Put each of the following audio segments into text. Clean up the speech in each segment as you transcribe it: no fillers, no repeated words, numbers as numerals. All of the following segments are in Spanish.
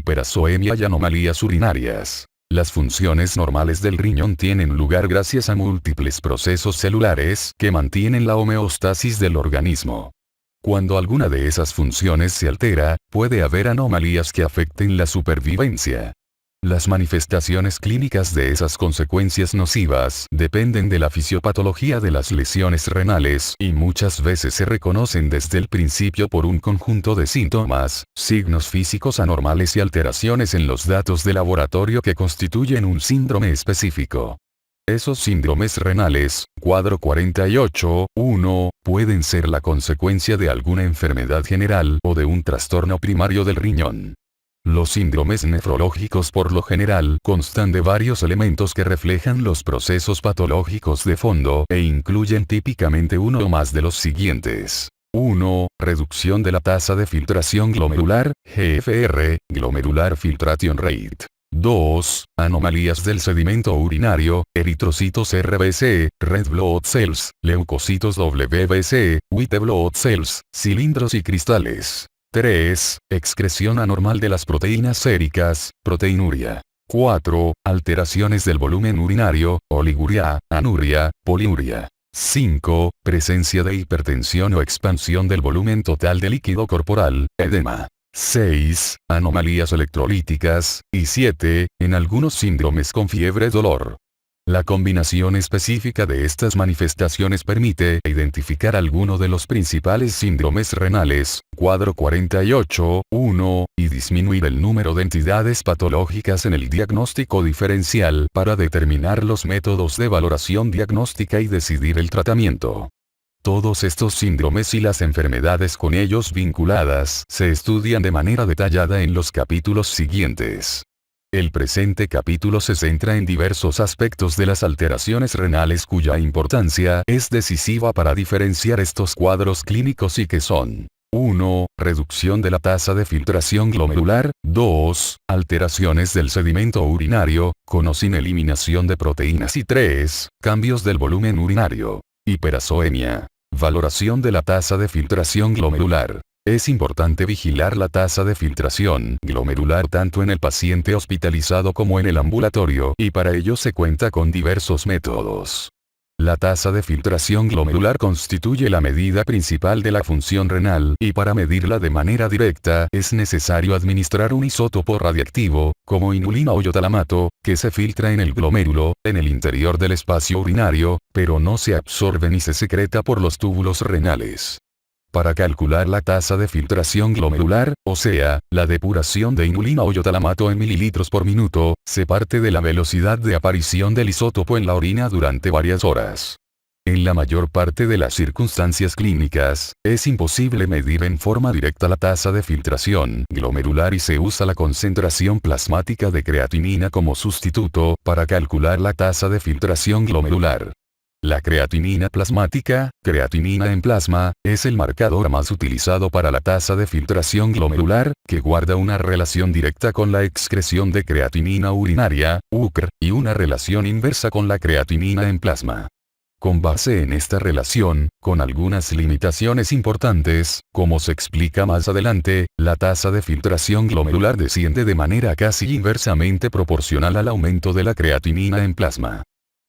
hiperazoemia y anomalías urinarias. Las funciones normales del riñón tienen lugar gracias a múltiples procesos celulares que mantienen la homeostasis del organismo. Cuando alguna de esas funciones se altera, puede haber anomalías que afecten la supervivencia. Las manifestaciones clínicas de esas consecuencias nocivas dependen de la fisiopatología de las lesiones renales y muchas veces se reconocen desde el principio por un conjunto de síntomas, signos físicos anormales y alteraciones en los datos de laboratorio que constituyen un síndrome específico. Esos síndromes renales, cuadro 48.1, pueden ser la consecuencia de alguna enfermedad general o de un trastorno primario del riñón. Los síndromes nefrológicos por lo general constan de varios elementos que reflejan los procesos patológicos de fondo e incluyen típicamente uno o más de los siguientes. 1. Reducción de la tasa de filtración glomerular, GFR, Glomerular Filtration Rate. 2. Anomalías del sedimento urinario, eritrocitos RBC, Red Blood Cells, leucocitos WBC, White Blood Cells, cilindros y cristales. 3. Excreción anormal de las proteínas séricas, proteinuria. 4. Alteraciones del volumen urinario, oliguria, anuria, poliuria. 5. Presencia de hipertensión o expansión del volumen total de líquido corporal, edema. 6. Anomalías electrolíticas, y 7. En algunos síndromes con fiebre dolor. La combinación específica de estas manifestaciones permite identificar alguno de los principales síndromes renales, cuadro 48.1, y disminuir el número de entidades patológicas en el diagnóstico diferencial para determinar los métodos de valoración diagnóstica y decidir el tratamiento. Todos estos síndromes y las enfermedades con ellos vinculadas se estudian de manera detallada en los capítulos siguientes. El presente capítulo se centra en diversos aspectos de las alteraciones renales cuya importancia es decisiva para diferenciar estos cuadros clínicos y que son: 1. Reducción de la tasa de filtración glomerular. 2. Alteraciones del sedimento urinario, con o sin eliminación de proteínas. Y 3. Cambios del volumen urinario. Hiperazoemia. Valoración de la tasa de filtración glomerular. Es importante vigilar la tasa de filtración glomerular tanto en el paciente hospitalizado como en el ambulatorio, y para ello se cuenta con diversos métodos. La tasa de filtración glomerular constituye la medida principal de la función renal, y para medirla de manera directa es necesario administrar un isótopo radiactivo, como inulina o iotalamato, que se filtra en el glomérulo, en el interior del espacio urinario, pero no se absorbe ni se secreta por los túbulos renales. Para calcular la tasa de filtración glomerular, o sea, la depuración de inulina o iotalamato en mililitros por minuto, se parte de la velocidad de aparición del isótopo en la orina durante varias horas. En la mayor parte de las circunstancias clínicas, es imposible medir en forma directa la tasa de filtración glomerular y se usa la concentración plasmática de creatinina como sustituto para calcular la tasa de filtración glomerular. La creatinina plasmática, creatinina en plasma, es el marcador más utilizado para la tasa de filtración glomerular, que guarda una relación directa con la excreción de creatinina urinaria, UCR, y una relación inversa con la creatinina en plasma. Con base en esta relación, con algunas limitaciones importantes, como se explica más adelante, la tasa de filtración glomerular desciende de manera casi inversamente proporcional al aumento de la creatinina en plasma.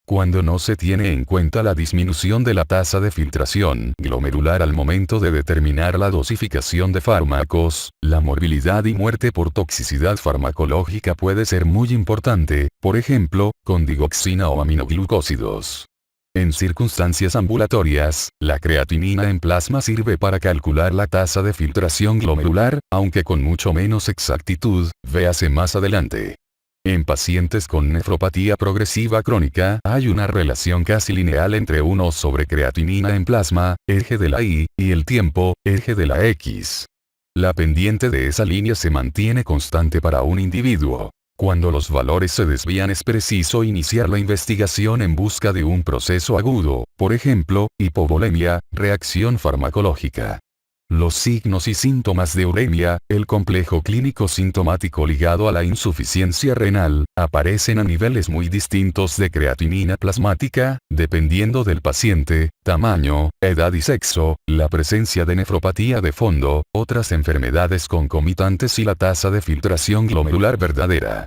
Cuando no se tiene en cuenta la disminución de la tasa de filtración glomerular al momento de determinar la dosificación de fármacos, la morbilidad y muerte por toxicidad farmacológica puede ser muy importante, por ejemplo, con digoxina o aminoglucósidos. En circunstancias ambulatorias, la creatinina en plasma sirve para calcular la tasa de filtración glomerular, aunque con mucho menos exactitud, véase más adelante. En pacientes con nefropatía progresiva crónica hay una relación casi lineal entre 1 sobre creatinina en plasma, eje de la Y, y el tiempo, eje de la X. La pendiente de esa línea se mantiene constante para un individuo. Cuando los valores se desvían es preciso iniciar la investigación en busca de un proceso agudo, por ejemplo, hipovolemia, reacción farmacológica. Los signos y síntomas de uremia, el complejo clínico sintomático ligado a la insuficiencia renal, aparecen a niveles muy distintos de creatinina plasmática, dependiendo del paciente, tamaño, edad y sexo, la presencia de nefropatía de fondo, otras enfermedades concomitantes y la tasa de filtración glomerular verdadera.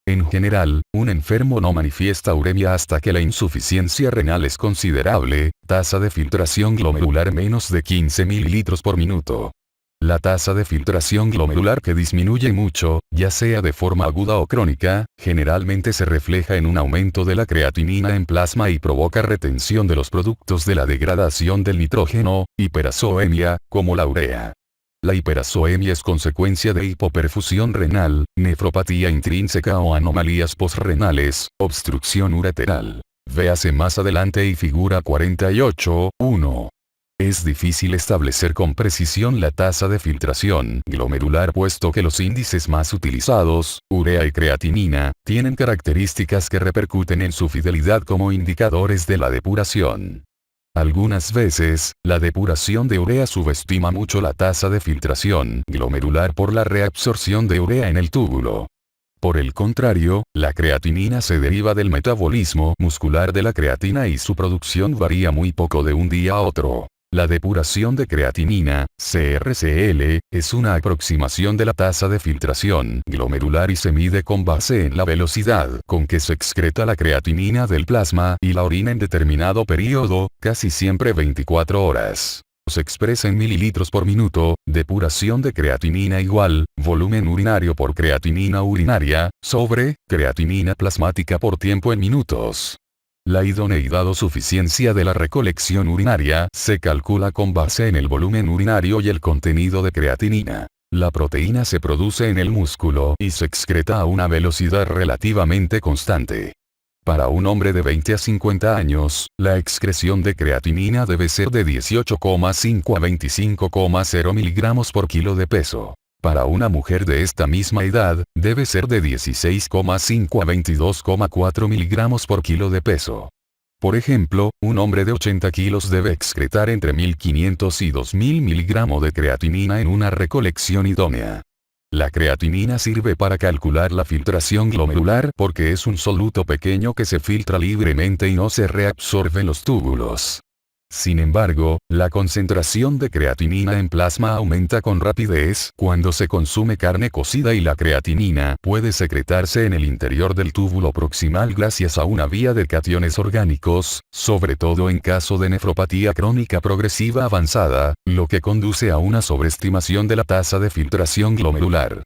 En general, un enfermo no manifiesta uremia hasta que la insuficiencia renal es considerable, tasa de filtración glomerular menos de 15 mililitros por minuto. La tasa de filtración glomerular que disminuye mucho, ya sea de forma aguda o crónica, generalmente se refleja en un aumento de la creatinina en plasma y provoca retención de los productos de la degradación del nitrógeno, hiperazoemia, como la urea. La hiperazoemia es consecuencia de hipoperfusión renal, nefropatía intrínseca o anomalías posrenales, obstrucción ureteral. Véase más adelante y figura 48.1. Es difícil establecer con precisión la tasa de filtración glomerular puesto que los índices más utilizados, urea y creatinina, tienen características que repercuten en su fidelidad como indicadores de la depuración. Algunas veces, la depuración de urea subestima mucho la tasa de filtración glomerular por la reabsorción de urea en el túbulo. Por el contrario, la creatinina se deriva del metabolismo muscular de la creatina y su producción varía muy poco de un día a otro. La depuración de creatinina, CrCl, es una aproximación de la tasa de filtración glomerular y se mide con base en la velocidad con que se excreta la creatinina del plasma y la orina en determinado periodo, casi siempre 24 horas. Se expresa en mililitros por minuto, depuración de creatinina igual, volumen urinario por creatinina urinaria, sobre, creatinina plasmática por tiempo en minutos. La idoneidad o suficiencia de la recolección urinaria se calcula con base en el volumen urinario y el contenido de creatinina. La proteína se produce en el músculo y se excreta a una velocidad relativamente constante. Para un hombre de 20 a 50 años, la excreción de creatinina debe ser de 18,5 a 25,0 miligramos por kilo de peso. Para una mujer de esta misma edad, debe ser de 16,5 a 22,4 miligramos por kilo de peso. Por ejemplo, un hombre de 80 kilos debe excretar entre 1500 y 2000 miligramos de creatinina en una recolección idónea. La creatinina sirve para calcular la filtración glomerular porque es un soluto pequeño que se filtra libremente y no se reabsorbe en los túbulos. Sin embargo, la concentración de creatinina en plasma aumenta con rapidez cuando se consume carne cocida y la creatinina puede secretarse en el interior del túbulo proximal gracias a una vía de cationes orgánicos, sobre todo en caso de nefropatía crónica progresiva avanzada, lo que conduce a una sobreestimación de la tasa de filtración glomerular.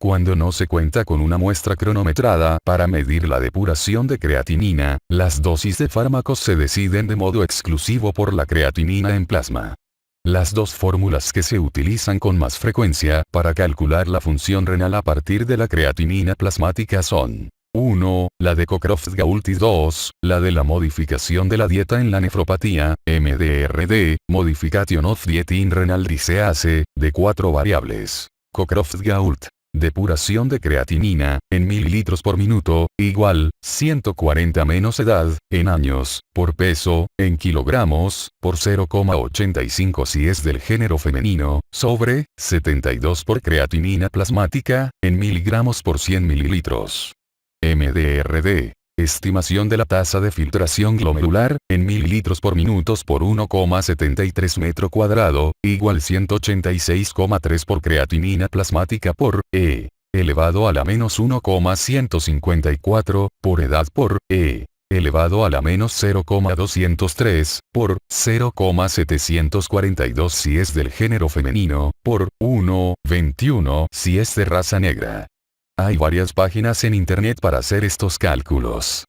Cuando no se cuenta con una muestra cronometrada para medir la depuración de creatinina, las dosis de fármacos se deciden de modo exclusivo por la creatinina en plasma. Las dos fórmulas que se utilizan con más frecuencia para calcular la función renal a partir de la creatinina plasmática son 1. La de Cockcroft-Gault y 2. La de la modificación de la dieta en la nefropatía, MDRD, Modification of Diet in Renal Disease, de 4 variables. Cockcroft-Gault. Depuración de creatinina, en mililitros por minuto, igual, 140 menos edad, en años, por peso, en kilogramos, por 0,85 si es del género femenino, sobre, 72 por creatinina plasmática, en miligramos por 100 mililitros. MDRD. Estimación de la tasa de filtración glomerular, en mililitros por minutos por 1,73 metro cuadrado, igual 186,3 por creatinina plasmática por elevado a la menos 1,154, por edad por elevado a la menos 0,203, por 0,742 si es del género femenino, por 1,21 si es de raza negra. Hay varias páginas en internet para hacer estos cálculos.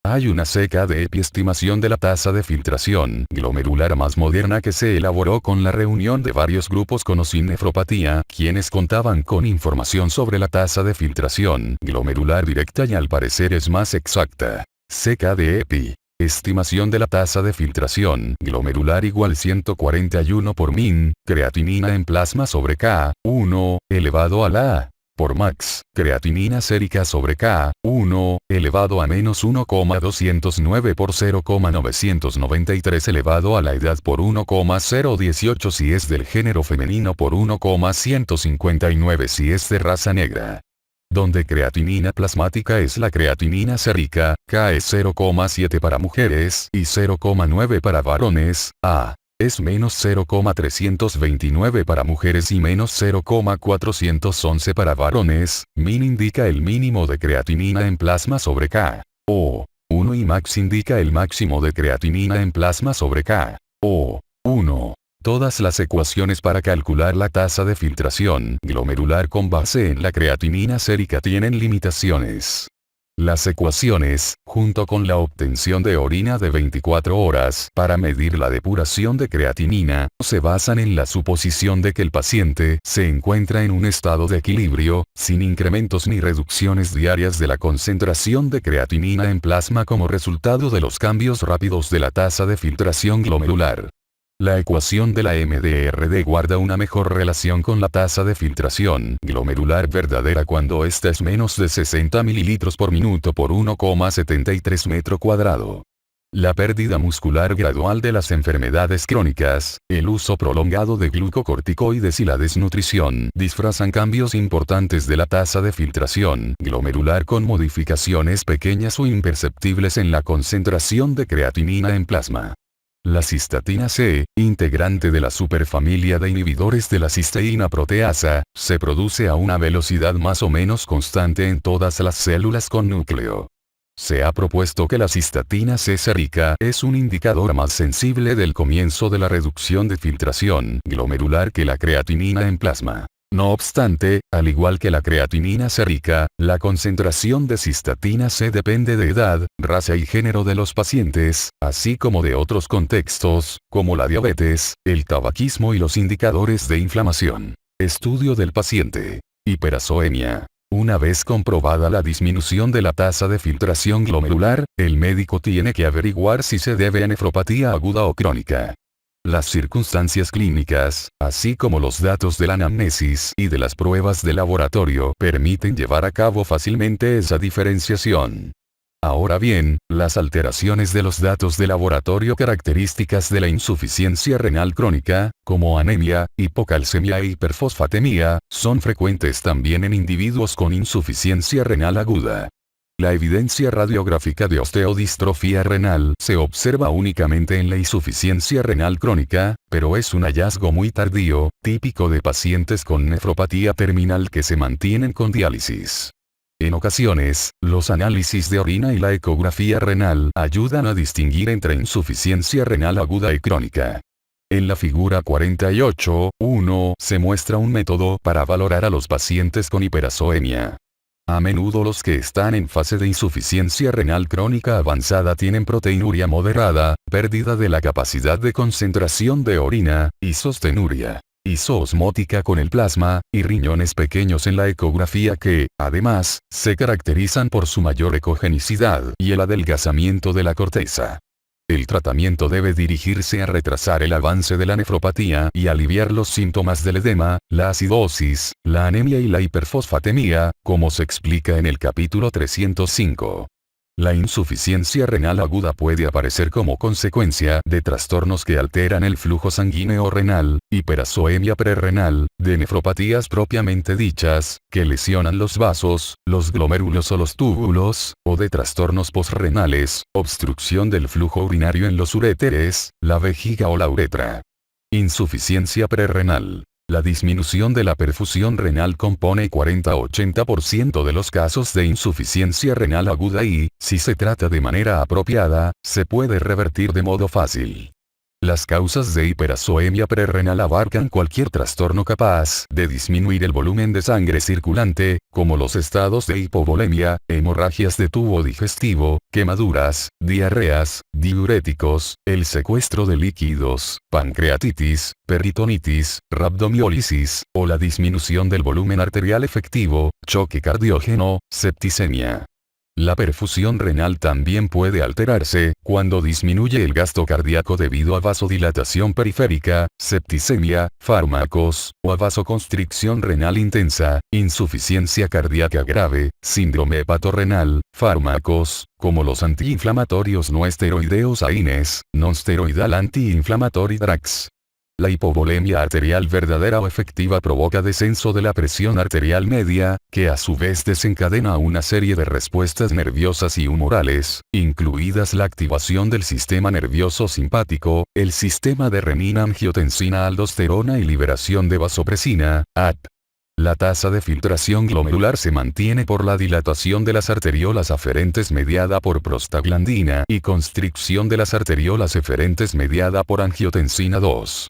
Hay una CKD estimación de la tasa de filtración glomerular más moderna que se elaboró con la reunión de varios grupos con o sin nefropatía, quienes contaban con información sobre la tasa de filtración glomerular directa y al parecer es más exacta. CKD-EPI. Estimación de la tasa de filtración glomerular igual 141 por min, creatinina en plasma sobre K, 1, elevado a la por max, creatinina sérica sobre K, 1, elevado a menos 1,209 por 0,993 elevado a la edad por 1,018 si es del género femenino por 1,159 si es de raza negra. Donde creatinina plasmática es la creatinina sérica, K es 0,7 para mujeres y 0,9 para varones, A es menos 0,329 para mujeres y menos 0,411 para varones, min indica el mínimo de creatinina en plasma sobre K. O 1 y max indica el máximo de creatinina en plasma sobre K. O 1. Todas las ecuaciones para calcular la tasa de filtración glomerular con base en la creatinina sérica tienen limitaciones. Las ecuaciones, junto con la obtención de orina de 24 horas para medir la depuración de creatinina, se basan en la suposición de que el paciente se encuentra en un estado de equilibrio, sin incrementos ni reducciones diarias de la concentración de creatinina en plasma como resultado de los cambios rápidos de la tasa de filtración glomerular. La ecuación de la MDRD guarda una mejor relación con la tasa de filtración glomerular verdadera cuando ésta es menos de 60 ml por minuto por 1,73 metro cuadrado. La pérdida muscular gradual de las enfermedades crónicas, el uso prolongado de glucocorticoides y la desnutrición disfrazan cambios importantes de la tasa de filtración glomerular con modificaciones pequeñas o imperceptibles en la concentración de creatinina en plasma. La cistatina C, integrante de la superfamilia de inhibidores de la cisteína proteasa, se produce a una velocidad más o menos constante en todas las células con núcleo. Se ha propuesto que la cistatina C sérica es un indicador más sensible del comienzo de la reducción de filtración glomerular que la creatinina en plasma. No obstante, al igual que la creatinina sérica, la concentración de cistatina C depende de edad, raza y género de los pacientes, así como de otros contextos, como la diabetes, el tabaquismo y los indicadores de inflamación. Estudio del paciente. Hiperazoemia. Una vez comprobada la disminución de la tasa de filtración glomerular, el médico tiene que averiguar si se debe a nefropatía aguda o crónica. Las circunstancias clínicas, así como los datos de la anamnesis y de las pruebas de laboratorio permiten llevar a cabo fácilmente esa diferenciación. Ahora bien, las alteraciones de los datos de laboratorio características de la insuficiencia renal crónica, como anemia, hipocalcemia e hiperfosfatemia, son frecuentes también en individuos con insuficiencia renal aguda. La evidencia radiográfica de osteodistrofia renal se observa únicamente en la insuficiencia renal crónica, pero es un hallazgo muy tardío, típico de pacientes con nefropatía terminal que se mantienen con diálisis. En ocasiones, los análisis de orina y la ecografía renal ayudan a distinguir entre insuficiencia renal aguda y crónica. En la figura 48.1 se muestra un método para valorar a los pacientes con hiperazoemia. A menudo los que están en fase de insuficiencia renal crónica avanzada tienen proteinuria moderada, pérdida de la capacidad de concentración de orina, isostenuria isoosmótica con el plasma, y riñones pequeños en la ecografía que, además, se caracterizan por su mayor ecogenicidad y el adelgazamiento de la corteza. El tratamiento debe dirigirse a retrasar el avance de la nefropatía y aliviar los síntomas del edema, la acidosis, la anemia y la hiperfosfatemia, como se explica en el capítulo 305. La insuficiencia renal aguda puede aparecer como consecuencia de trastornos que alteran el flujo sanguíneo renal, hiperazoemia prerrenal, de nefropatías propiamente dichas, que lesionan los vasos, los glomérulos o los túbulos, o de trastornos posrenales, obstrucción del flujo urinario en los uréteres, la vejiga o la uretra. Insuficiencia prerrenal. La disminución de la perfusión renal compone 40-80% de los casos de insuficiencia renal aguda y, si se trata de manera apropiada, se puede revertir de modo fácil. Las causas de hiperazoemia prerrenal abarcan cualquier trastorno capaz de disminuir el volumen de sangre circulante, como los estados de hipovolemia, hemorragias de tubo digestivo, quemaduras, diarreas, diuréticos, el secuestro de líquidos, pancreatitis, peritonitis, rabdomiólisis, o la disminución del volumen arterial efectivo, choque cardiógeno, septicemia. La perfusión renal también puede alterarse, cuando disminuye el gasto cardíaco debido a vasodilatación periférica, septicemia, fármacos, o a vasoconstricción renal intensa, insuficiencia cardíaca grave, síndrome hepatorrenal, fármacos, como los antiinflamatorios no esteroideos AINES, non-steroidal anti-inflammatory drugs. La hipovolemia arterial verdadera o efectiva provoca descenso de la presión arterial media, que a su vez desencadena una serie de respuestas nerviosas y humorales, incluidas la activación del sistema nervioso simpático, el sistema de renina-angiotensina-aldosterona y liberación de vasopresina, AT. La tasa de filtración glomerular se mantiene por la dilatación de las arteriolas aferentes mediada por prostaglandina y constricción de las arteriolas eferentes mediada por angiotensina 2.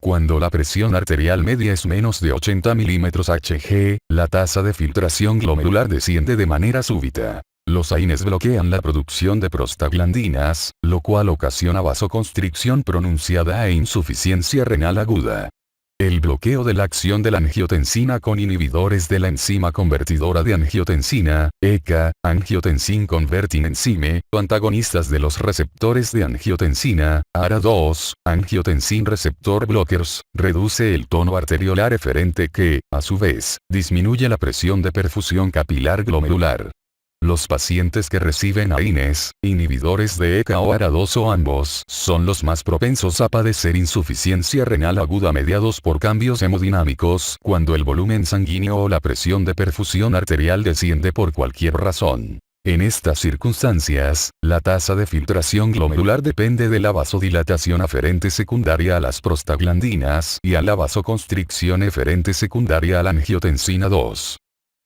Cuando la presión arterial media es menos de 80 mm Hg, la tasa de filtración glomerular desciende de manera súbita. Los AINES bloquean la producción de prostaglandinas, lo cual ocasiona vasoconstricción pronunciada e insuficiencia renal aguda. El bloqueo de la acción de la angiotensina con inhibidores de la enzima convertidora de angiotensina, ECA, angiotensin converting enzyme, o antagonistas de los receptores de angiotensina, ARA2, angiotensin receptor blockers, reduce el tono arteriolar eferente que, a su vez, disminuye la presión de perfusión capilar glomerular. Los pacientes que reciben AINES, inhibidores de ECA o ARA2 o ambos, son los más propensos a padecer insuficiencia renal aguda mediados por cambios hemodinámicos cuando el volumen sanguíneo o la presión de perfusión arterial desciende por cualquier razón. En estas circunstancias, la tasa de filtración glomerular depende de la vasodilatación aferente secundaria a las prostaglandinas y a la vasoconstricción eferente secundaria a la angiotensina 2.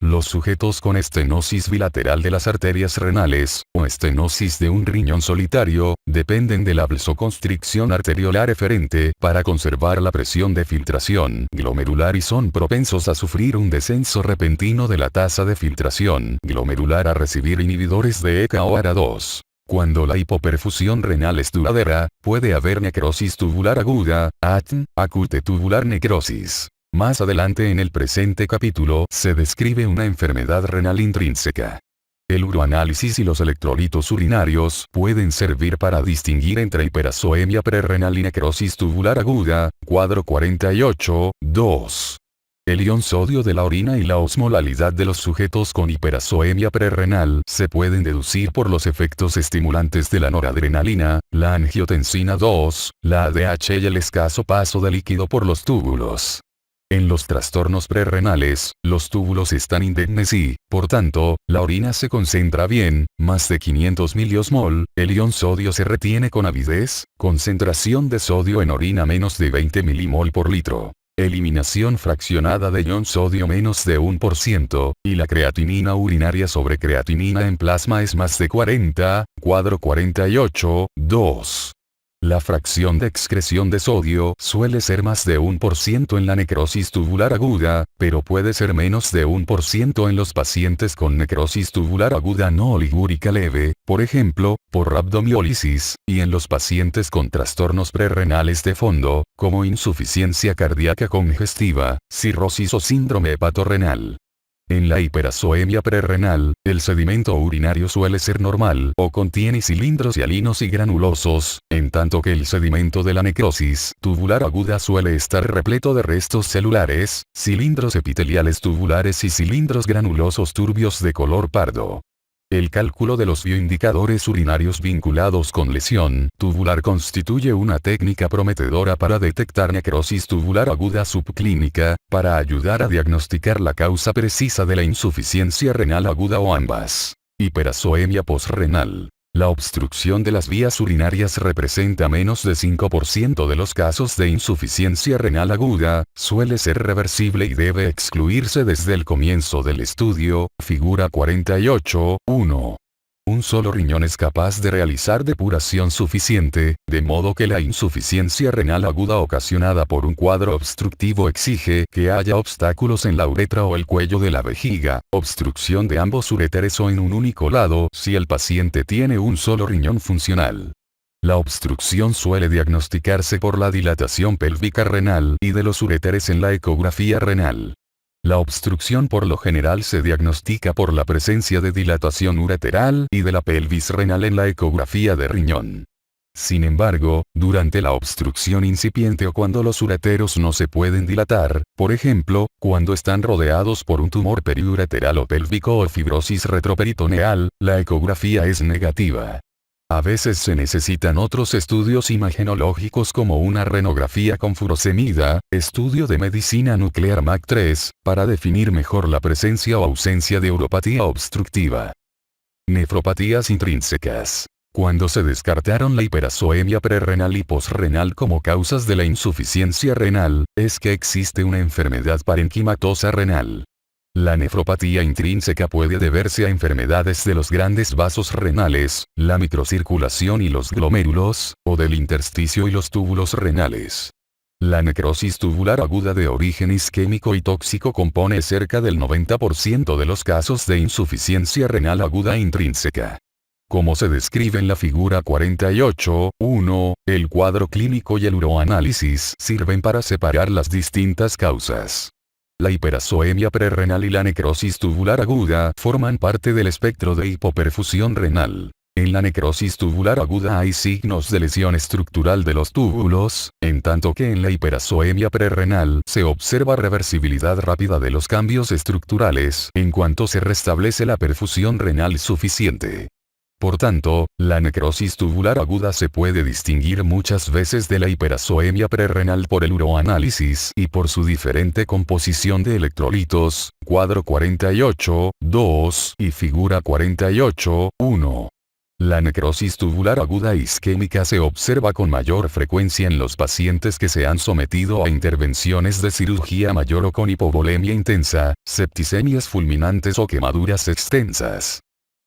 Los sujetos con estenosis bilateral de las arterias renales, o estenosis de un riñón solitario, dependen de la vasoconstricción arteriolar eferente para conservar la presión de filtración glomerular y son propensos a sufrir un descenso repentino de la tasa de filtración glomerular a recibir inhibidores de ECA o ARA2. Cuando la hipoperfusión renal es duradera, puede haber necrosis tubular aguda, ATN, acute tubular necrosis. Más adelante en el presente capítulo se describe una enfermedad renal intrínseca. El uroanálisis y los electrolitos urinarios pueden servir para distinguir entre hiperazoemia prerrenal y necrosis tubular aguda, cuadro 48, 2. El ion sodio de la orina y la osmolalidad de los sujetos con hiperazoemia prerrenal se pueden deducir por los efectos estimulantes de la noradrenalina, la angiotensina 2, la ADH y el escaso paso de líquido por los túbulos. En los trastornos prerrenales, los túbulos están indemnes y, por tanto, la orina se concentra bien, más de 500 miliosmol, el ion sodio se retiene con avidez, concentración de sodio en orina menos de 20 milimol por litro. Eliminación fraccionada de ion sodio menos de 1%, y la creatinina urinaria sobre creatinina en plasma es más de 40, cuadro 48, 2. La fracción de excreción de sodio suele ser más de 1% en la necrosis tubular aguda, pero puede ser menos de 1% en los pacientes con necrosis tubular aguda no oligúrica leve, por ejemplo, por rabdomiólisis, y en los pacientes con trastornos prerrenales de fondo, como insuficiencia cardíaca congestiva, cirrosis o síndrome hepatorrenal. En la hiperazoemia prerrenal, el sedimento urinario suele ser normal o contiene cilindros hialinos y granulosos, en tanto que el sedimento de la necrosis tubular aguda suele estar repleto de restos celulares, cilindros epiteliales tubulares y cilindros granulosos turbios de color pardo. El cálculo de los bioindicadores urinarios vinculados con lesión tubular constituye una técnica prometedora para detectar necrosis tubular aguda subclínica, para ayudar a diagnosticar la causa precisa de la insuficiencia renal aguda o ambas. Hiperazoemia posrenal. La obstrucción de las vías urinarias representa menos de 5% de los casos de insuficiencia renal aguda, suele ser reversible y debe excluirse desde el comienzo del estudio, figura 48, 1. Un solo riñón es capaz de realizar depuración suficiente, de modo que la insuficiencia renal aguda ocasionada por un cuadro obstructivo exige que haya obstáculos en la uretra o el cuello de la vejiga, obstrucción de ambos uréteres o en un único lado si el paciente tiene un solo riñón funcional. La obstrucción suele diagnosticarse por la dilatación pélvica renal y de los uréteres en la ecografía renal. La obstrucción por lo general se diagnostica por la presencia de dilatación ureteral y de la pelvis renal en la ecografía de riñón. Sin embargo, durante la obstrucción incipiente o cuando los ureteros no se pueden dilatar, por ejemplo, cuando están rodeados por un tumor periureteral o pélvico o fibrosis retroperitoneal, la ecografía es negativa. A veces se necesitan otros estudios imagenológicos como una renografía con furosemida, estudio de medicina nuclear MAC3, para definir mejor la presencia o ausencia de uropatía obstructiva. Nefropatías intrínsecas. Cuando se descartaron la hiperazoemia prerrenal y posrenal como causas de la insuficiencia renal, es que existe una enfermedad parenquimatosa renal. La nefropatía intrínseca puede deberse a enfermedades de los grandes vasos renales, la microcirculación y los glomérulos, o del intersticio y los túbulos renales. La necrosis tubular aguda de origen isquémico y tóxico compone cerca del 90% de los casos de insuficiencia renal aguda intrínseca. Como se describe en la figura 48.1, el cuadro clínico y el uroanálisis sirven para separar las distintas causas. La hiperazoemia prerrenal y la necrosis tubular aguda forman parte del espectro de hipoperfusión renal. En la necrosis tubular aguda hay signos de lesión estructural de los túbulos, en tanto que en la hiperazoemia prerrenal se observa reversibilidad rápida de los cambios estructurales en cuanto se restablece la perfusión renal suficiente. Por tanto, la necrosis tubular aguda se puede distinguir muchas veces de la hiperazoemia prerrenal por el uroanálisis y por su diferente composición de electrolitos, cuadro 48.2 y figura 48.1. La necrosis tubular aguda isquémica se observa con mayor frecuencia en los pacientes que se han sometido a intervenciones de cirugía mayor o con hipovolemia intensa, septicemias fulminantes o quemaduras extensas.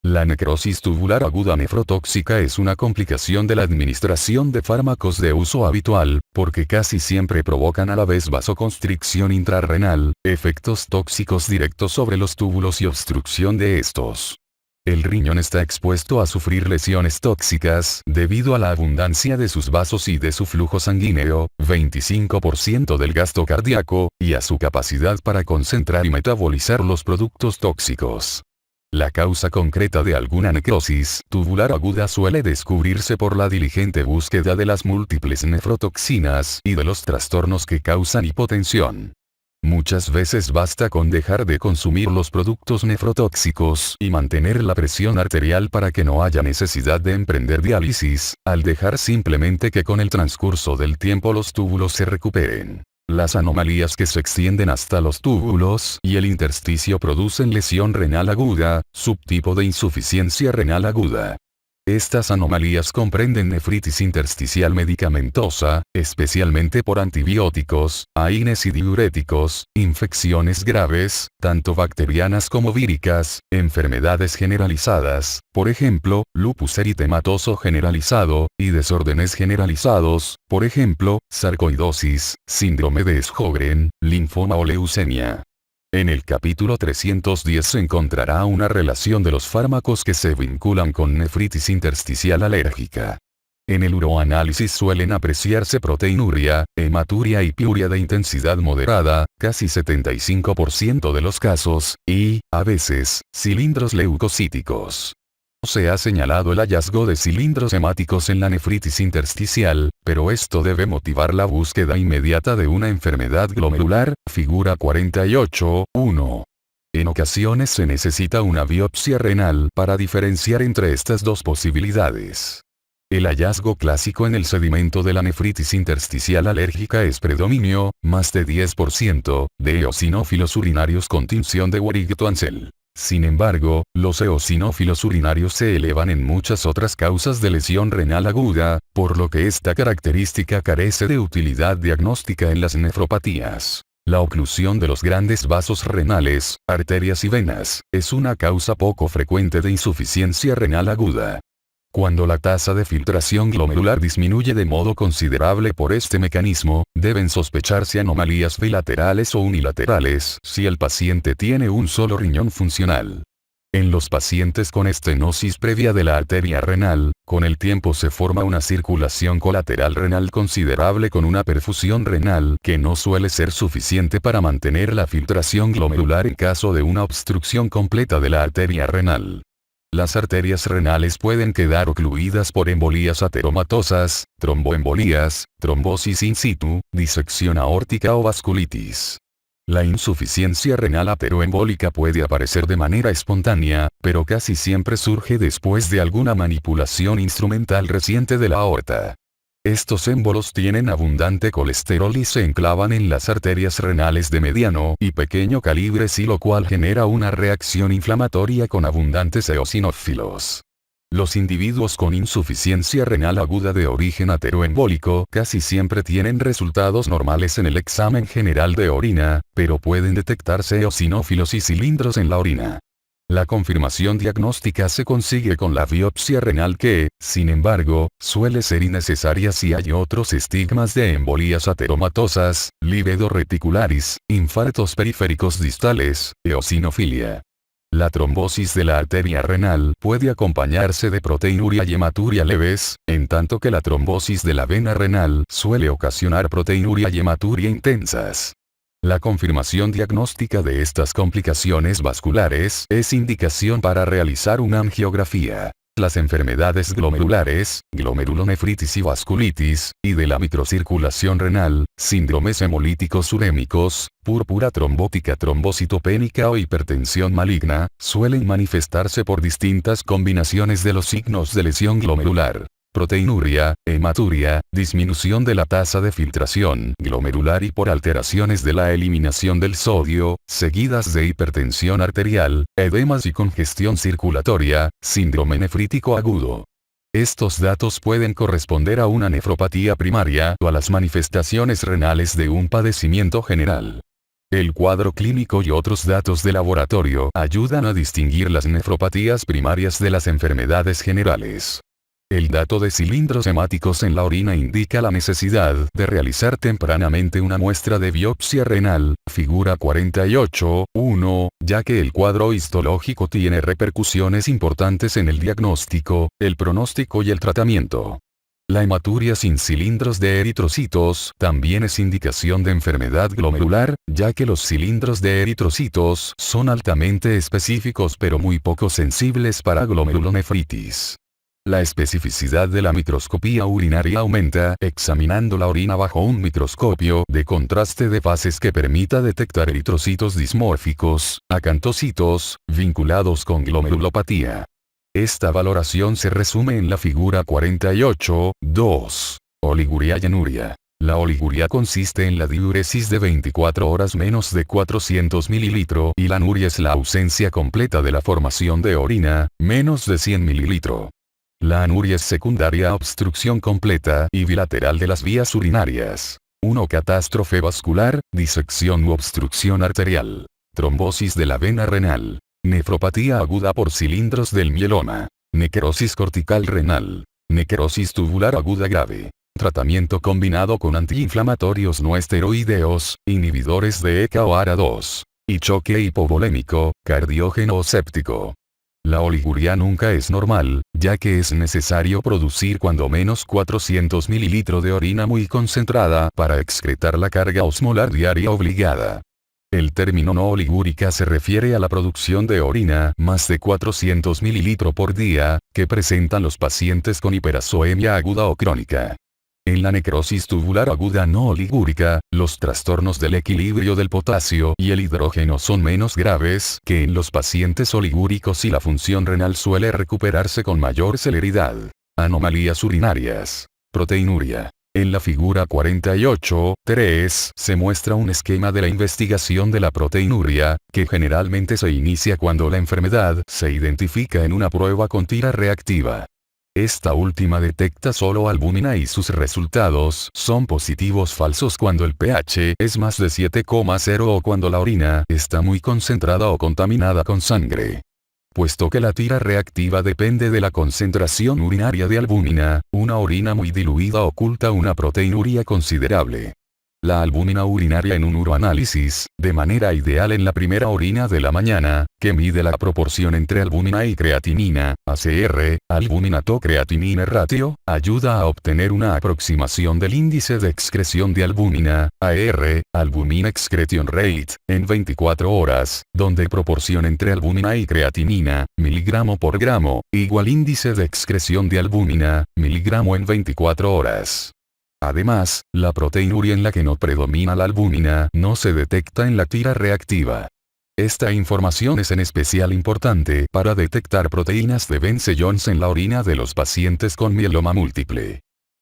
La necrosis tubular aguda nefrotóxica es una complicación de la administración de fármacos de uso habitual, porque casi siempre provocan a la vez vasoconstricción intrarrenal, efectos tóxicos directos sobre los túbulos y obstrucción de estos. El riñón está expuesto a sufrir lesiones tóxicas debido a la abundancia de sus vasos y de su flujo sanguíneo, 25% del gasto cardíaco, y a su capacidad para concentrar y metabolizar los productos tóxicos. La causa concreta de alguna necrosis tubular aguda suele descubrirse por la diligente búsqueda de las múltiples nefrotoxinas y de los trastornos que causan hipotensión. Muchas veces basta con dejar de consumir los productos nefrotóxicos y mantener la presión arterial para que no haya necesidad de emprender diálisis, al dejar simplemente que con el transcurso del tiempo los túbulos se recuperen. Las anomalías que se extienden hasta los túbulos y el intersticio producen lesión renal aguda, subtipo de insuficiencia renal aguda. Estas anomalías comprenden nefritis intersticial medicamentosa, especialmente por antibióticos, AINES y diuréticos, infecciones graves, tanto bacterianas como víricas, enfermedades generalizadas, por ejemplo, lupus eritematoso generalizado, y desórdenes generalizados, por ejemplo, sarcoidosis, síndrome de Sjögren, linfoma o leucemia. En el capítulo 310 se encontrará una relación de los fármacos que se vinculan con nefritis intersticial alérgica. En el uroanálisis suelen apreciarse proteinuria, hematuria y piuria de intensidad moderada, casi 75% de los casos, y, a veces, cilindros leucocíticos. Se ha señalado el hallazgo de cilindros hemáticos en la nefritis intersticial, pero esto debe motivar la búsqueda inmediata de una enfermedad glomerular, figura 48.1. En ocasiones se necesita una biopsia renal para diferenciar entre estas dos posibilidades. El hallazgo clásico en el sedimento de la nefritis intersticial alérgica es predominio, más de 10%, de eosinófilos urinarios con tinción de Wernicke-Tansel. Sin embargo, los eosinófilos urinarios se elevan en muchas otras causas de lesión renal aguda, por lo que esta característica carece de utilidad diagnóstica en las nefropatías. La oclusión de los grandes vasos renales, arterias y venas, es una causa poco frecuente de insuficiencia renal aguda. Cuando la tasa de filtración glomerular disminuye de modo considerable por este mecanismo, deben sospecharse anomalías bilaterales o unilaterales si el paciente tiene un solo riñón funcional. En los pacientes con estenosis previa de la arteria renal, con el tiempo se forma una circulación colateral renal considerable con una perfusión renal que no suele ser suficiente para mantener la filtración glomerular en caso de una obstrucción completa de la arteria renal. Las arterias renales pueden quedar ocluidas por embolías ateromatosas, tromboembolías, trombosis in situ, disección aórtica o vasculitis. La insuficiencia renal ateroembólica puede aparecer de manera espontánea, pero casi siempre surge después de alguna manipulación instrumental reciente de la aorta. Estos émbolos tienen abundante colesterol y se enclavan en las arterias renales de mediano y pequeño calibre, lo cual genera una reacción inflamatoria con abundantes eosinófilos. Los individuos con insuficiencia renal aguda de origen ateroembólico casi siempre tienen resultados normales en el examen general de orina, pero pueden detectarse eosinófilos y cilindros en la orina. La confirmación diagnóstica se consigue con la biopsia renal que, sin embargo, suele ser innecesaria si hay otros estigmas de embolías ateromatosas, lívido reticularis, infartos periféricos distales, eosinofilia. La trombosis de la arteria renal puede acompañarse de proteinuria y hematuria leves, en tanto que la trombosis de la vena renal suele ocasionar proteinuria y hematuria intensas. La confirmación diagnóstica de estas complicaciones vasculares es indicación para realizar una angiografía. Las enfermedades glomerulares, glomerulonefritis y vasculitis, y de la microcirculación renal, síndromes hemolíticos urémicos, púrpura trombótica trombocitopénica o hipertensión maligna, suelen manifestarse por distintas combinaciones de los signos de lesión glomerular. Proteinuria, hematuria, disminución de la tasa de filtración glomerular y por alteraciones de la eliminación del sodio, seguidas de hipertensión arterial, edemas y congestión circulatoria, síndrome nefrítico agudo. Estos datos pueden corresponder a una nefropatía primaria o a las manifestaciones renales de un padecimiento general. El cuadro clínico y otros datos de laboratorio ayudan a distinguir las nefropatías primarias de las enfermedades generales. El dato de cilindros hemáticos en la orina indica la necesidad de realizar tempranamente una muestra de biopsia renal, figura 48.1, ya que el cuadro histológico tiene repercusiones importantes en el diagnóstico, el pronóstico y el tratamiento. La hematuria sin cilindros de eritrocitos también es indicación de enfermedad glomerular, ya que los cilindros de eritrocitos son altamente específicos pero muy poco sensibles para glomerulonefritis. La especificidad de la microscopía urinaria aumenta examinando la orina bajo un microscopio de contraste de fases que permita detectar eritrocitos dismórficos, acantocitos, vinculados con glomerulopatía. Esta valoración se resume en la figura 48.2. Oliguria y anuria. La oliguria consiste en la diuresis de 24 horas menos de 400 ml y la anuria es la ausencia completa de la formación de orina, menos de 100 ml. La anuria es secundaria a obstrucción completa y bilateral de las vías urinarias. 1. Catástrofe vascular, disección u obstrucción arterial. Trombosis de la vena renal. Nefropatía aguda por cilindros del mieloma. Necrosis cortical renal. Necrosis tubular aguda grave. Tratamiento combinado con antiinflamatorios no esteroideos, inhibidores de ECA o ARA2. Y choque hipovolémico, cardiógeno o séptico. La oliguria nunca es normal, ya que es necesario producir cuando menos 400 ml de orina muy concentrada para excretar la carga osmolar diaria obligada. El término no oligúrica se refiere a la producción de orina más de 400 ml por día, que presentan los pacientes con hiperazoemia aguda o crónica. En la necrosis tubular aguda no oligúrica, los trastornos del equilibrio del potasio y el hidrógeno son menos graves que en los pacientes oligúricos y la función renal suele recuperarse con mayor celeridad. Anomalías urinarias. Proteinuria. En la figura 48.3 se muestra un esquema de la investigación de la proteinuria, que generalmente se inicia cuando la enfermedad se identifica en una prueba con tira reactiva. Esta última detecta solo albúmina y sus resultados son positivos falsos cuando el pH es más de 7,0 o cuando la orina está muy concentrada o contaminada con sangre. Puesto que la tira reactiva depende de la concentración urinaria de albúmina, una orina muy diluida oculta una proteinuria considerable. La albúmina urinaria en un uroanálisis, de manera ideal en la primera orina de la mañana, que mide la proporción entre albúmina y creatinina, ACR, albúmina-to-creatinina ratio, ayuda a obtener una aproximación del índice de excreción de albúmina, AR, albumina excretion rate, en 24 horas, donde proporción entre albúmina y creatinina, miligramo por gramo, igual índice de excreción de albúmina, miligramo en 24 horas. Además, la proteinuria en la que no predomina la albúmina no se detecta en la tira reactiva. Esta información es en especial importante para detectar proteínas de Vence-Jones en la orina de los pacientes con mieloma múltiple.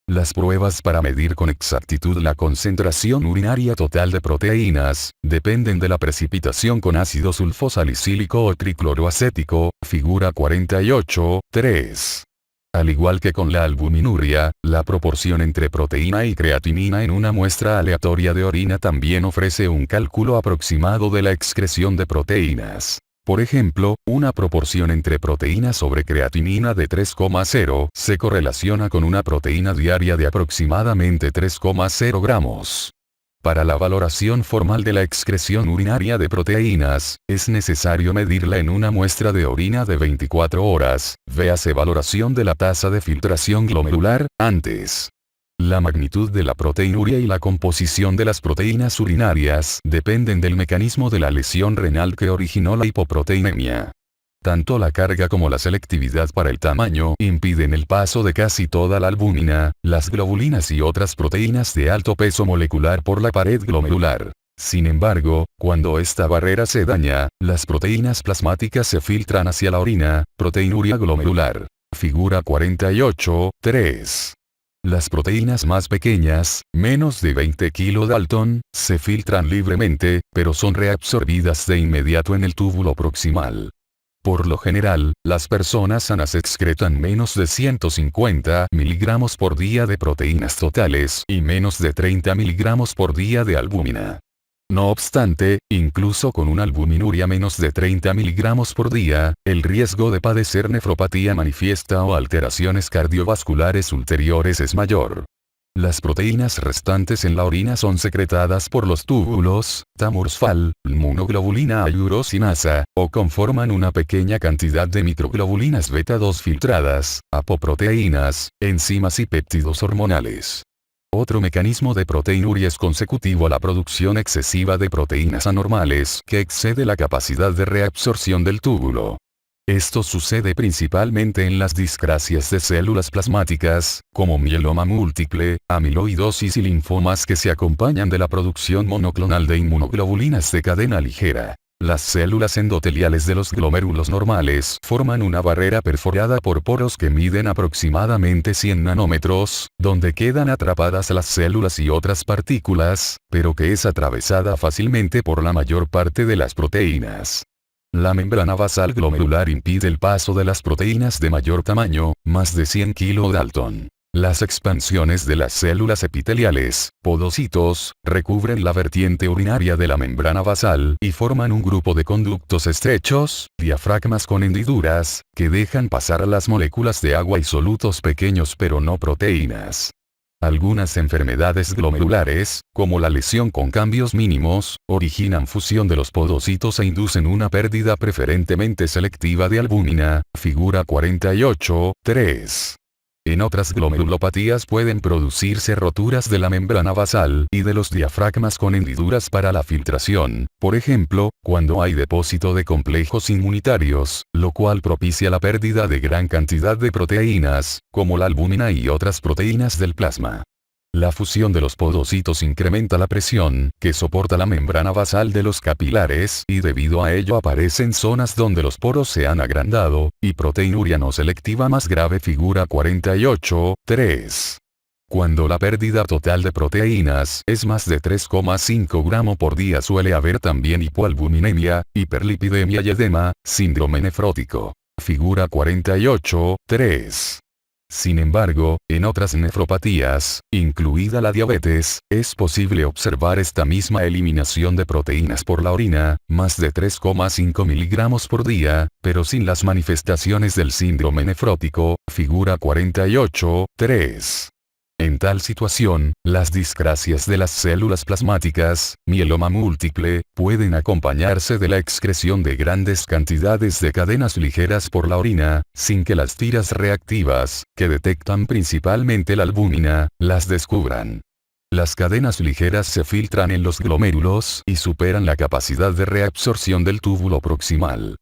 Las pruebas para medir con exactitud la concentración urinaria total de proteínas, dependen de la precipitación con ácido sulfosalicílico o tricloroacético, figura 48.3. Al igual que con la albuminuria, la proporción entre proteína y creatinina en una muestra aleatoria de orina también ofrece un cálculo aproximado de la excreción de proteínas. Por ejemplo, una proporción entre proteína sobre creatinina de 3,0 se correlaciona con una proteína diaria de aproximadamente 3,0 gramos. Para la valoración formal de la excreción urinaria de proteínas, es necesario medirla en una muestra de orina de 24 horas, véase valoración de la tasa de filtración glomerular, antes. La magnitud de la proteinuria y la composición de las proteínas urinarias dependen del mecanismo de la lesión renal que originó la hipoproteinemia. Tanto la carga como la selectividad para el tamaño impiden el paso de casi toda la albúmina, las globulinas y otras proteínas de alto peso molecular por la pared glomerular. Sin embargo, cuando esta barrera se daña, las proteínas plasmáticas se filtran hacia la orina, proteinuria glomerular. Figura 48.3. Las proteínas más pequeñas, menos de 20 kilodalton, se filtran libremente, pero son reabsorbidas de inmediato en el túbulo proximal. Por lo general, las personas sanas excretan menos de 150 miligramos por día de proteínas totales y menos de 30 miligramos por día de albúmina. No obstante, incluso con una albuminuria menos de 30 miligramos por día, el riesgo de padecer nefropatía manifiesta o alteraciones cardiovasculares ulteriores es mayor. Las proteínas restantes en la orina son secretadas por los túbulos, tamorsfal, monoglobulina y urosinasa, o conforman una pequeña cantidad de microglobulinas beta-2 filtradas, apoproteínas, enzimas y péptidos hormonales. Otro mecanismo de proteinuria es consecutivo a la producción excesiva de proteínas anormales que excede la capacidad de reabsorción del túbulo. Esto sucede principalmente en las discrasias de células plasmáticas, como mieloma múltiple, amiloidosis y linfomas que se acompañan de la producción monoclonal de inmunoglobulinas de cadena ligera. Las células endoteliales de los glomérulos normales forman una barrera perforada por poros que miden aproximadamente 100 nanómetros, donde quedan atrapadas las células y otras partículas, pero que es atravesada fácilmente por la mayor parte de las proteínas. La membrana basal glomerular impide el paso de las proteínas de mayor tamaño, más de 100 kilodalton. Las expansiones de las células epiteliales, podocitos, recubren la vertiente urinaria de la membrana basal y forman un grupo de conductos estrechos, diafragmas con hendiduras, que dejan pasar las moléculas de agua y solutos pequeños pero no proteínas. Algunas enfermedades glomerulares, como la lesión con cambios mínimos, originan fusión de los podocitos e inducen una pérdida preferentemente selectiva de albúmina, figura 48.3. En otras glomerulopatías pueden producirse roturas de la membrana basal y de los diafragmas con hendiduras para la filtración, por ejemplo, cuando hay depósito de complejos inmunitarios, lo cual propicia la pérdida de gran cantidad de proteínas, como la albúmina y otras proteínas del plasma. La fusión de los podocitos incrementa la presión que soporta la membrana basal de los capilares y debido a ello aparecen zonas donde los poros se han agrandado, y proteinuria no selectiva más grave figura 48.3. Cuando la pérdida total de proteínas es más de 3,5 gramos por día suele haber también hipoalbuminemia, hiperlipidemia y edema, síndrome nefrótico. Figura 48.3. Sin embargo, en otras nefropatías, incluida la diabetes, es posible observar esta misma eliminación de proteínas por la orina, más de 3,5 miligramos por día, pero sin las manifestaciones del síndrome nefrótico, figura 48.3. En tal situación, las discrasias de las células plasmáticas, mieloma múltiple, pueden acompañarse de la excreción de grandes cantidades de cadenas ligeras por la orina, sin que las tiras reactivas, que detectan principalmente la albúmina, las descubran. Las cadenas ligeras se filtran en los glomérulos y superan la capacidad de reabsorción del túbulo proximal.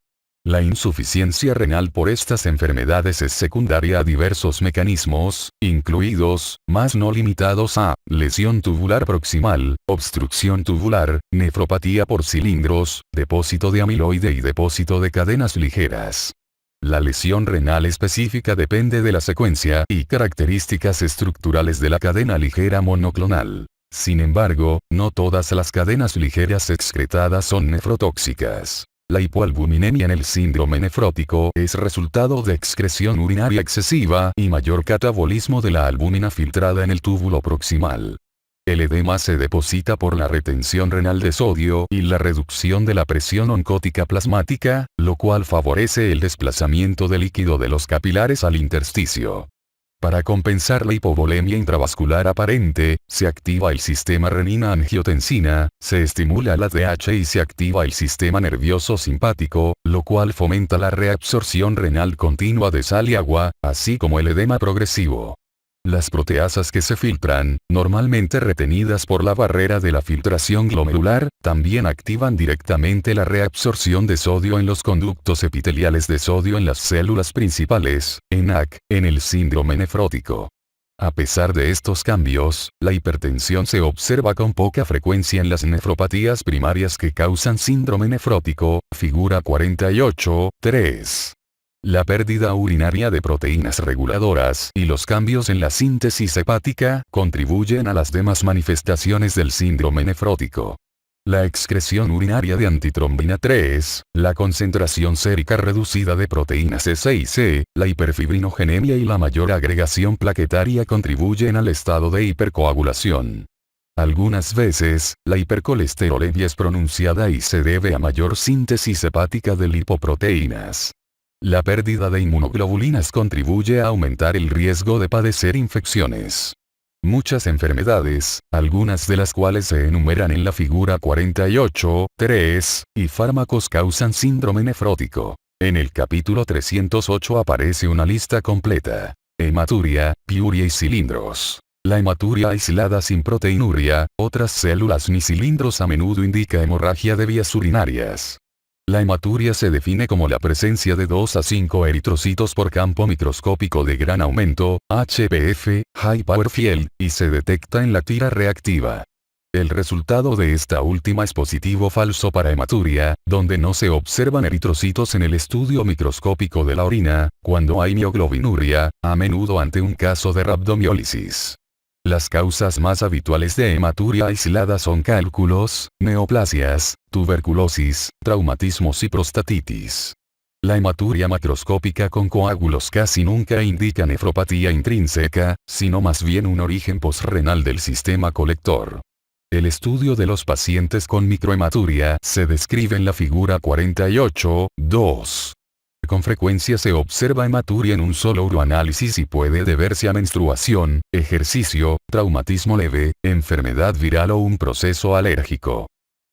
La insuficiencia renal por estas enfermedades es secundaria a diversos mecanismos, incluidos, mas no limitados a, lesión tubular proximal, obstrucción tubular, nefropatía por cilindros, depósito de amiloide y depósito de cadenas ligeras. La lesión renal específica depende de la secuencia y características estructurales de la cadena ligera monoclonal. Sin embargo, no todas las cadenas ligeras excretadas son nefrotóxicas. La hipoalbuminemia en el síndrome nefrótico es resultado de excreción urinaria excesiva y mayor catabolismo de la albúmina filtrada en el túbulo proximal. El edema se deposita por la retención renal de sodio y la reducción de la presión oncótica plasmática, lo cual favorece el desplazamiento de líquido de los capilares al intersticio. Para compensar la hipovolemia intravascular aparente, se activa el sistema renina-angiotensina, se estimula la ADH y se activa el sistema nervioso simpático, lo cual fomenta la reabsorción renal continua de sal y agua, así como el edema progresivo. Las proteasas que se filtran, normalmente retenidas por la barrera de la filtración glomerular, también activan directamente la reabsorción de sodio en los conductos epiteliales de sodio en las células principales, ENaC, en el síndrome nefrótico. A pesar de estos cambios, la hipertensión se observa con poca frecuencia en las nefropatías primarias que causan síndrome nefrótico, figura 48.3. La pérdida urinaria de proteínas reguladoras y los cambios en la síntesis hepática contribuyen a las demás manifestaciones del síndrome nefrótico. La excreción urinaria de antitrombina 3, la concentración sérica reducida de proteínas S y C, la hiperfibrinogenemia y la mayor agregación plaquetaria contribuyen al estado de hipercoagulación. Algunas veces, la hipercolesterolemia es pronunciada y se debe a mayor síntesis hepática de lipoproteínas. La pérdida de inmunoglobulinas contribuye a aumentar el riesgo de padecer infecciones. Muchas enfermedades, algunas de las cuales se enumeran en la figura 48.3, y fármacos causan síndrome nefrótico. En el capítulo 308 aparece una lista completa. Hematuria, piuria y cilindros. La hematuria aislada sin proteinuria, otras células ni cilindros a menudo indica hemorragia de vías urinarias. La hematuria se define como la presencia de 2 a 5 eritrocitos por campo microscópico de gran aumento, HPF, High Power Field, y se detecta en la tira reactiva. El resultado de esta última es positivo falso para hematuria, donde no se observan eritrocitos en el estudio microscópico de la orina, cuando hay mioglobinuria, a menudo ante un caso de rabdomiólisis. Las causas más habituales de hematuria aislada son cálculos, neoplasias, tuberculosis, traumatismos y prostatitis. La hematuria macroscópica con coágulos casi nunca indica nefropatía intrínseca, sino más bien un origen posrenal del sistema colector. El estudio de los pacientes con microhematuria se describe en la figura 48.2. Con frecuencia se observa hematuria en un solo uroanálisis y puede deberse a menstruación, ejercicio, traumatismo leve, enfermedad viral o un proceso alérgico.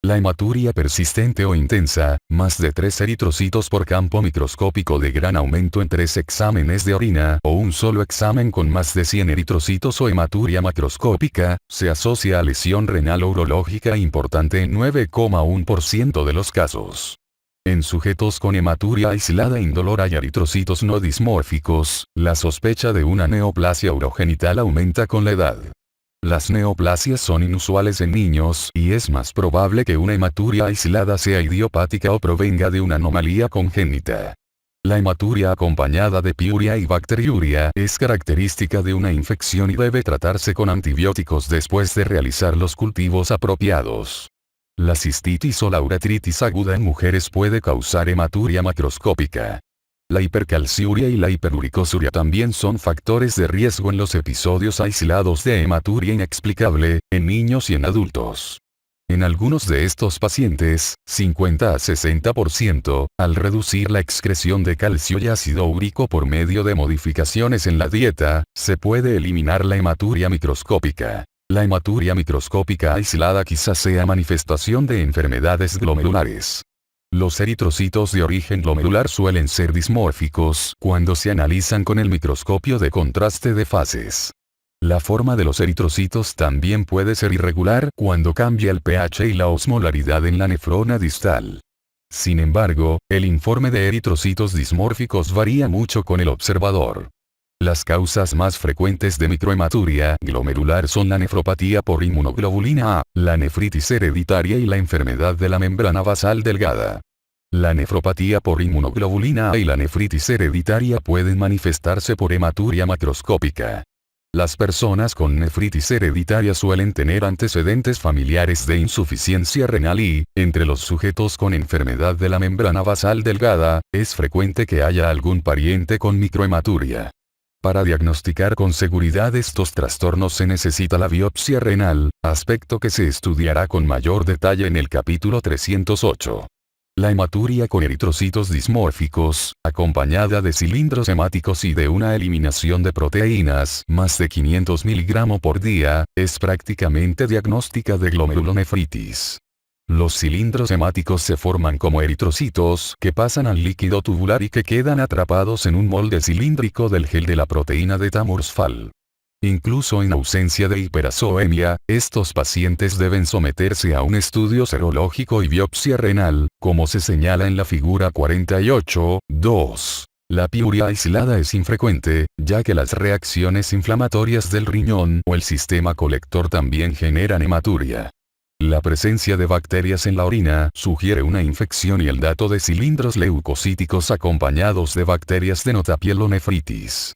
La hematuria persistente o intensa, más de 3 eritrocitos por campo microscópico de gran aumento en 3 exámenes de orina o un solo examen con más de 100 eritrocitos o hematuria macroscópica, se asocia a lesión renal o urológica importante en 9,1% de los casos. En sujetos con hematuria aislada indolora y eritrocitos no dismórficos, la sospecha de una neoplasia urogenital aumenta con la edad. Las neoplasias son inusuales en niños y es más probable que una hematuria aislada sea idiopática o provenga de una anomalía congénita. La hematuria acompañada de piuria y bacteriuria es característica de una infección y debe tratarse con antibióticos después de realizar los cultivos apropiados. La cistitis o la uretritis aguda en mujeres puede causar hematuria macroscópica. La hipercalciuria y la hiperuricosuria también son factores de riesgo en los episodios aislados de hematuria inexplicable, en niños y en adultos. En algunos de estos pacientes, 50 a 60%, al reducir la excreción de calcio y ácido úrico por medio de modificaciones en la dieta, se puede eliminar la hematuria microscópica. La hematuria microscópica aislada quizás sea manifestación de enfermedades glomerulares. Los eritrocitos de origen glomerular suelen ser dismórficos cuando se analizan con el microscopio de contraste de fases. La forma de los eritrocitos también puede ser irregular cuando cambia el pH y la osmolaridad en la nefrona distal. Sin embargo, el informe de eritrocitos dismórficos varía mucho con el observador. Las causas más frecuentes de microhematuria glomerular son la nefropatía por inmunoglobulina A, la nefritis hereditaria y la enfermedad de la membrana basal delgada. La nefropatía por inmunoglobulina A y la nefritis hereditaria pueden manifestarse por hematuria macroscópica. Las personas con nefritis hereditaria suelen tener antecedentes familiares de insuficiencia renal y, entre los sujetos con enfermedad de la membrana basal delgada, es frecuente que haya algún pariente con microhematuria. Para diagnosticar con seguridad estos trastornos se necesita la biopsia renal, aspecto que se estudiará con mayor detalle en el capítulo 308. La hematuria con eritrocitos dismórficos, acompañada de cilindros hemáticos y de una eliminación de proteínas, más de 500 mg por día, es prácticamente diagnóstica de glomerulonefritis. Los cilindros hemáticos se forman como eritrocitos que pasan al líquido tubular y que quedan atrapados en un molde cilíndrico del gel de la proteína de Tamorsfal. Incluso en ausencia de hiperazoemia, estos pacientes deben someterse a un estudio serológico y biopsia renal, como se señala en la figura 48.2. La piuria aislada es infrecuente, ya que las reacciones inflamatorias del riñón o el sistema colector también generan hematuria. La presencia de bacterias en la orina sugiere una infección y el dato de cilindros leucocíticos acompañados de bacterias denota pielonefritis.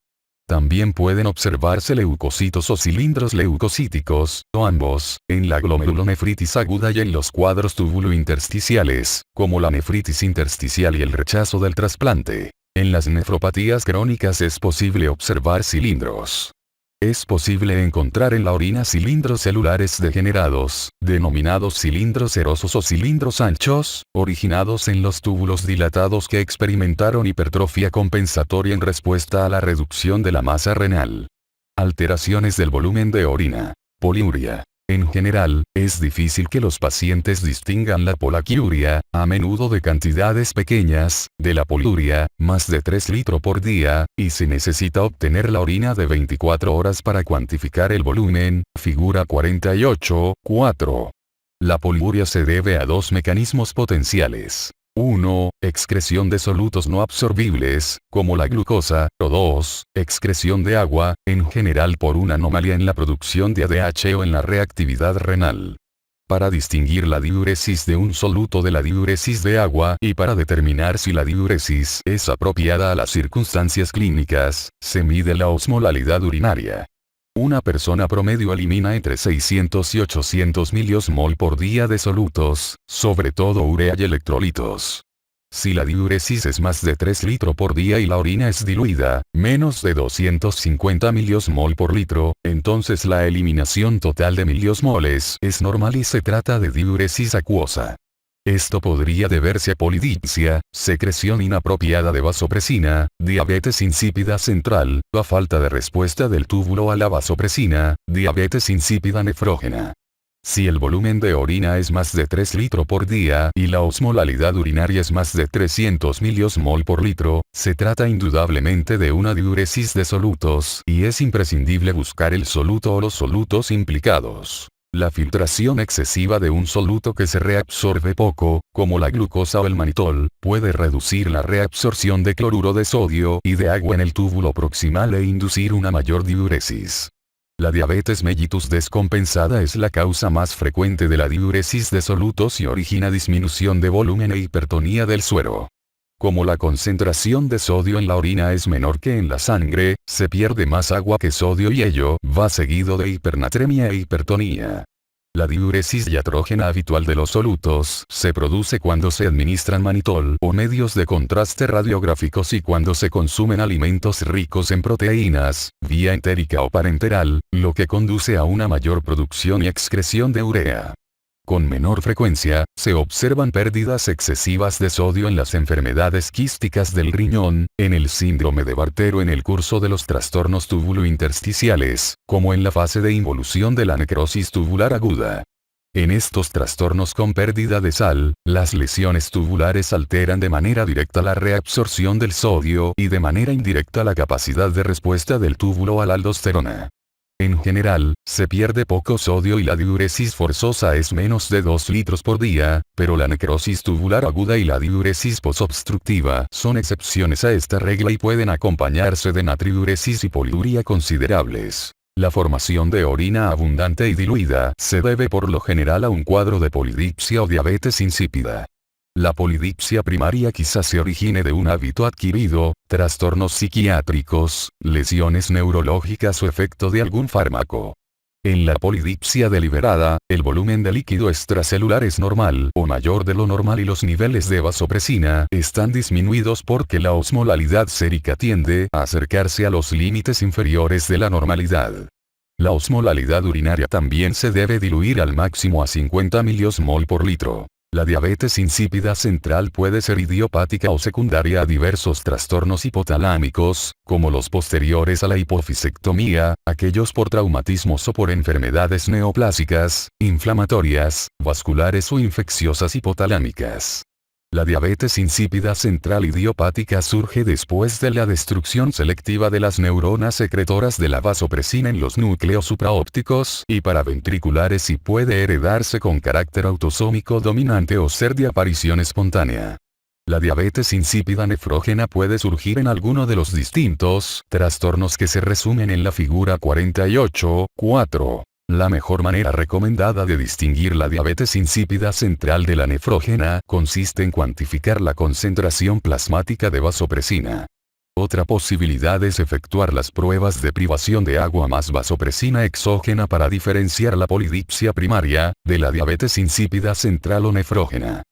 También pueden observarse leucocitos o cilindros leucocíticos, o ambos, en la glomerulonefritis aguda y en los cuadros túbulo-intersticiales, como la nefritis intersticial y el rechazo del trasplante. En las nefropatías crónicas es posible observar cilindros. Es posible encontrar en la orina cilindros celulares degenerados, denominados cilindros serosos o cilindros anchos, originados en los túbulos dilatados que experimentaron hipertrofia compensatoria en respuesta a la reducción de la masa renal. Alteraciones del volumen de orina. Poliuria. En general, es difícil que los pacientes distingan la polaquiuria, a menudo de cantidades pequeñas, de la poliuria, más de 3 litros por día, y se necesita obtener la orina de 24 horas para cuantificar el volumen, figura 48.4. La poliuria se debe a dos mecanismos potenciales. 1. Excreción de solutos no absorbibles, como la glucosa, o 2. Excreción de agua, en general por una anomalía en la producción de ADH o en la reactividad renal. Para distinguir la diuresis de un soluto de la diuresis de agua y para determinar si la diuresis es apropiada a las circunstancias clínicas, se mide la osmolalidad urinaria. Una persona promedio elimina entre 600 y 800 miliosmol por día de solutos, sobre todo urea y electrolitos. Si la diuresis es más de 3 litros por día y la orina es diluida, menos de 250 miliosmol por litro, entonces la eliminación total de miliosmoles es normal y se trata de diuresis acuosa. Esto podría deberse a polidipsia, secreción inapropiada de vasopresina, diabetes insípida central, a falta de respuesta del túbulo a la vasopresina, diabetes insípida nefrógena. Si el volumen de orina es más de 3 litros por día y la osmolalidad urinaria es más de 300 miliosmol por litro, se trata indudablemente de una diuresis de solutos y es imprescindible buscar el soluto o los solutos implicados. La filtración excesiva de un soluto que se reabsorbe poco, como la glucosa o el manitol, puede reducir la reabsorción de cloruro de sodio y de agua en el túbulo proximal e inducir una mayor diuresis. La diabetes mellitus descompensada es la causa más frecuente de la diuresis de solutos y origina disminución de volumen e hipertonía del suero. Como la concentración de sodio en la orina es menor que en la sangre, se pierde más agua que sodio y ello va seguido de hipernatremia e hipertonía. La diuresis diatrógena habitual de los solutos se produce cuando se administran manitol o medios de contraste radiográficos y cuando se consumen alimentos ricos en proteínas, vía entérica o parenteral, lo que conduce a una mayor producción y excreción de urea. Con menor frecuencia, se observan pérdidas excesivas de sodio en las enfermedades quísticas del riñón, en el síndrome de Bartter o en el curso de los trastornos túbulo-intersticiales, como en la fase de involución de la necrosis tubular aguda. En estos trastornos con pérdida de sal, las lesiones tubulares alteran de manera directa la reabsorción del sodio y de manera indirecta la capacidad de respuesta del túbulo a la aldosterona. En general, se pierde poco sodio y la diuresis forzosa es menos de 2 litros por día, pero la necrosis tubular aguda y la diuresis posobstructiva son excepciones a esta regla y pueden acompañarse de natriuresis y poliuria considerables. La formación de orina abundante y diluida se debe por lo general a un cuadro de polidipsia o diabetes insípida. La polidipsia primaria quizás se origine de un hábito adquirido, trastornos psiquiátricos, lesiones neurológicas o efecto de algún fármaco. En la polidipsia deliberada, el volumen de líquido extracelular es normal o mayor de lo normal y los niveles de vasopresina están disminuidos porque la osmolalidad sérica tiende a acercarse a los límites inferiores de la normalidad. La osmolalidad urinaria también se debe diluir al máximo a 50 miliosmol por litro. La diabetes insípida central puede ser idiopática o secundaria a diversos trastornos hipotalámicos, como los posteriores a la hipofisectomía, aquellos por traumatismos o por enfermedades neoplásicas, inflamatorias, vasculares o infecciosas hipotalámicas. La diabetes insípida central idiopática surge después de la destrucción selectiva de las neuronas secretoras de la vasopresina en los núcleos supraópticos y paraventriculares y puede heredarse con carácter autosómico dominante o ser de aparición espontánea. La diabetes insípida nefrógena puede surgir en alguno de los distintos trastornos que se resumen en la figura 48.4. La mejor manera recomendada de distinguir la diabetes insípida central de la nefrógena consiste en cuantificar la concentración plasmática de vasopresina. Otra posibilidad es efectuar las pruebas de privación de agua más vasopresina exógena para diferenciar la polidipsia primaria de la diabetes insípida central o nefrógena.